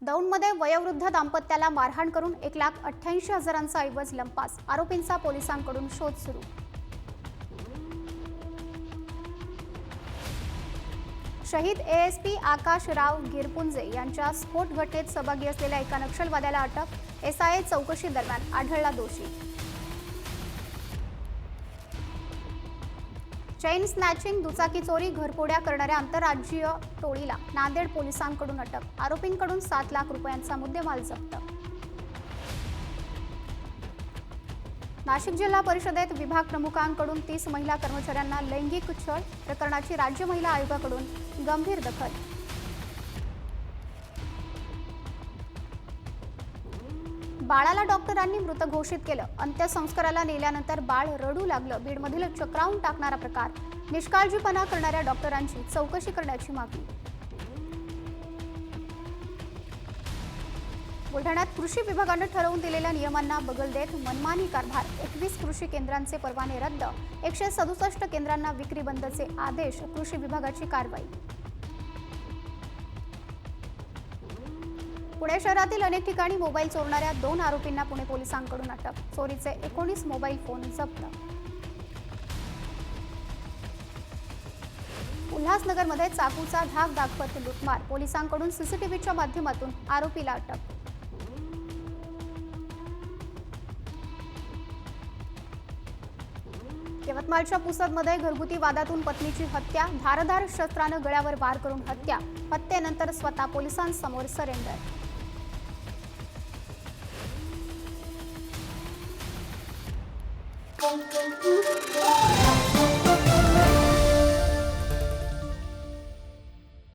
दौंडमध्ये वयोवृद्ध दाम्पत्याला मारहाण करून 1,88,000चा ऐवज लंपास, आरोपींचा पोलिसांकडून शोध सुरू। शहीद एएसपी आकाशराव गिरपुंजे यांच्या स्फोट घटनेत सहभागी असलेल्या एका नक्षलवाद्याला अटक, एसआयए चौकशी दरम्यान आढळला दोषी। चेन स्नॅचिंग, दुचाकी चोरी, घरफोड्या करणाऱ्या आंतरराज्यीय टोळीला नांदेड पोलिसांकडून अटक, आरोपींकडून 7 लाख रुपयांचा मुद्देमाल जप्त। नाशिक जिल्हा परिषदेत विभाग प्रमुखांकडून 30 महिला कर्मचाऱ्यांना लैंगिक छळ प्रकरणाची राज्य महिला आयोगाकडून गंभीर दखल। बाळाला डॉक्टरांनी मृत घोषित केलं, अंत्यसंस्काराला नेल्यानंतर बाळ रडू लागलं। बीडमधील चक्रावून टाकणारा प्रकार, निष्काळजीपणा करणाऱ्या डॉक्टरांची चौकशी करण्याची मागणी। बुलढाण्यात कृषी विभागाने ठरवून दिलेल्या नियमांना बगल देत मनमानी कारभार, 21 कृषी केंद्रांचे परवाने रद्द, 167 केंद्रांना विक्री बंदचे आदेश, कृषी विभागाची कारवाई। पुणे शहरातील अनेक ठिकाणी मोबाईल चोरणाऱ्या 2 आरोपींना पुणे पोलिसांकडून अटक, चोरीचे 19 मोबाईल फोन जप्त। उल्हासनगरमध्ये चाकूचा धाक दाखवत लुटमार, पोलिसांकडून सीसीटीव्हीच्या माध्यमातून आरोपीला अटक। यवतमाळच्या पुसदमध्ये घरगुती वादातून पत्नीची हत्या, धारदार शस्त्रानं गळ्यावर वार करून हत्या, हत्येनंतर स्वतः पोलिसांसमोर सरेंडर।